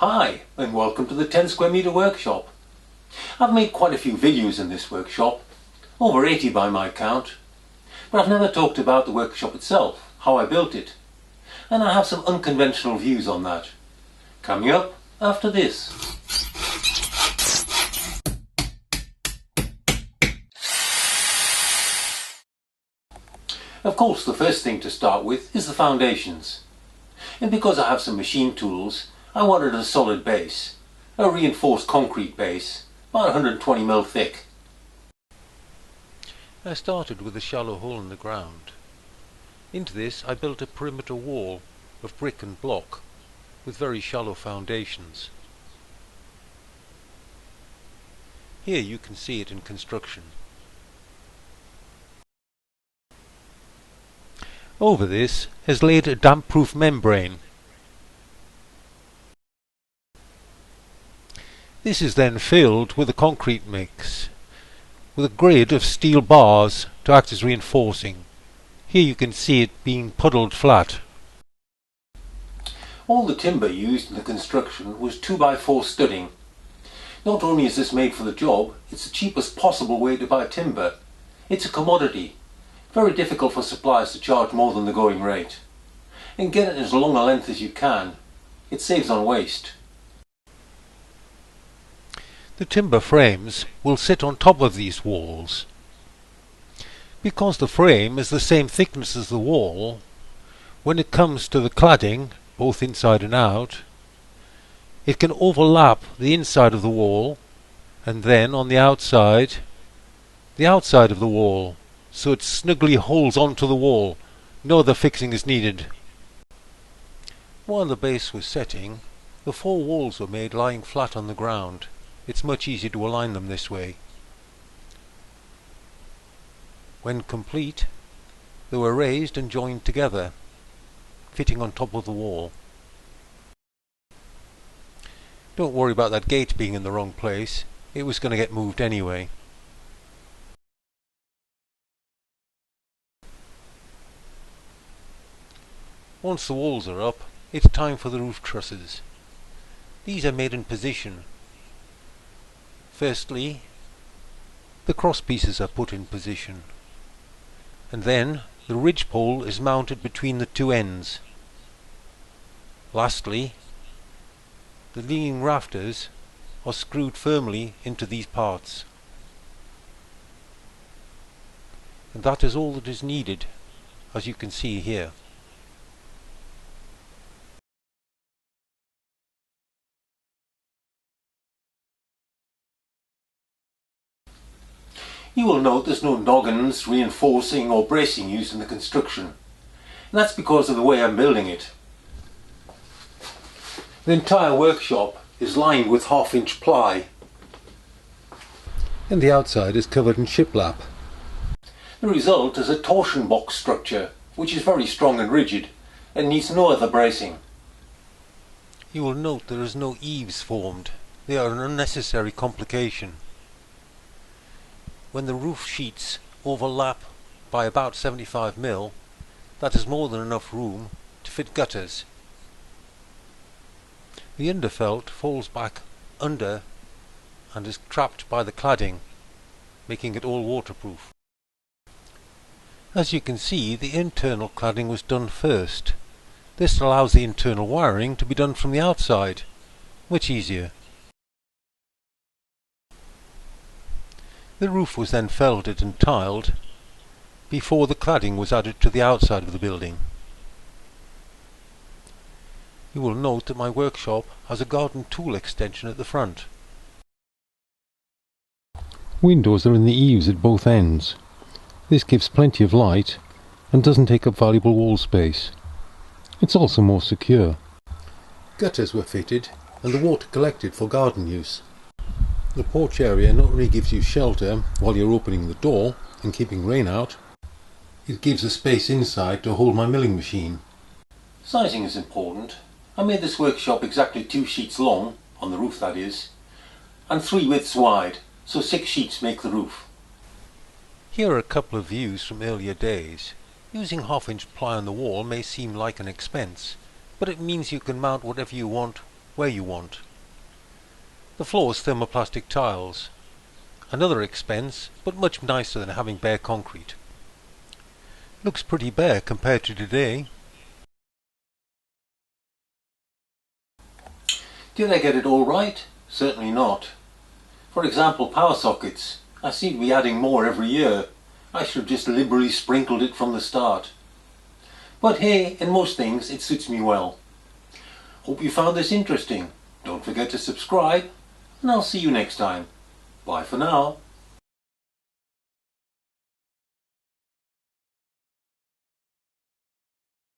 Hi, and welcome to the 10 square metre workshop. I've made quite a few videos in this workshop, over 80 by my count, but I've never talked about the workshop itself, how I built it, and I have some unconventional views on that. Coming up after this. Of course, the first thing to start with is the foundations. And because I have some machine tools, I wanted a solid base, a reinforced concrete base, about 120mm thick. I started with a shallow hole in the ground. Into this I built a perimeter wall of brick and block with very shallow foundations. Here you can see it in construction. Over this is laid a damp-proof membrane. This is then filled with a concrete mix, with a grid of steel bars to act as reinforcing. Here you can see it being puddled flat. All the timber used in the construction was 2x4 studding. Not only is this made for the job, it's the cheapest possible way to buy timber. It's a commodity. Very difficult for suppliers to charge more than the going rate. And get it as long a length as you can. It saves on waste. The timber frames will sit on top of these walls. Because the frame is the same thickness as the wall, when it comes to the cladding, both inside and out, it can overlap the inside of the wall and then on the outside of the wall, so it snugly holds onto the wall. No other fixing is needed. While the base was setting, the four walls were made lying flat on the ground. It's much easier to align them this way. When complete, they were raised and joined together, fitting on top of the wall. Don't worry about that gate being in the wrong place. It was going to get moved anyway. Once the walls are up, it's time for the roof trusses. These are made in position. Firstly, the cross pieces are put in position, and then the ridge pole is mounted between the two ends. Lastly, the leaning rafters are screwed firmly into these parts. And that is all that is needed, as you can see here. You will note there's no noggins, reinforcing or bracing used in the construction. And that's because of the way I'm building it. The entire workshop is lined with 1/2-inch ply. And the outside is covered in shiplap. The result is a torsion box structure, which is very strong and rigid and needs no other bracing. You will note there is no eaves formed. They are an unnecessary complication. When the roof sheets overlap by about 75mm, that is more than enough room to fit gutters. The underfelt falls back under and is trapped by the cladding, making it all waterproof. As you can see, the internal cladding was done first. This allows the internal wiring to be done from the outside, much easier. The roof was then felted and tiled before the cladding was added to the outside of the building. You will note that my workshop has a garden tool extension at the front. Windows are in the eaves at both ends. This gives plenty of light and doesn't take up valuable wall space. It's also more secure. Gutters were fitted and the water collected for garden use. The porch area not only gives you shelter while you're opening the door and keeping rain out, it gives a space inside to hold my milling machine. Sizing is important. I made this workshop exactly 2 sheets long, on the roof that is, and 3 widths wide, so 6 sheets make the roof. Here are a couple of views from earlier days. Using 1/2-inch ply on the wall may seem like an expense, but it means you can mount whatever you want where you want. The floor's thermoplastic tiles. Another expense, but much nicer than having bare concrete. Looks pretty bare compared to today. Did I get it all right? Certainly not. For example, power sockets. I seem to be adding more every year. I should have just liberally sprinkled it from the start. But hey, in most things it suits me well. Hope you found this interesting. Don't forget to subscribe, and I'll see you next time. Bye for now.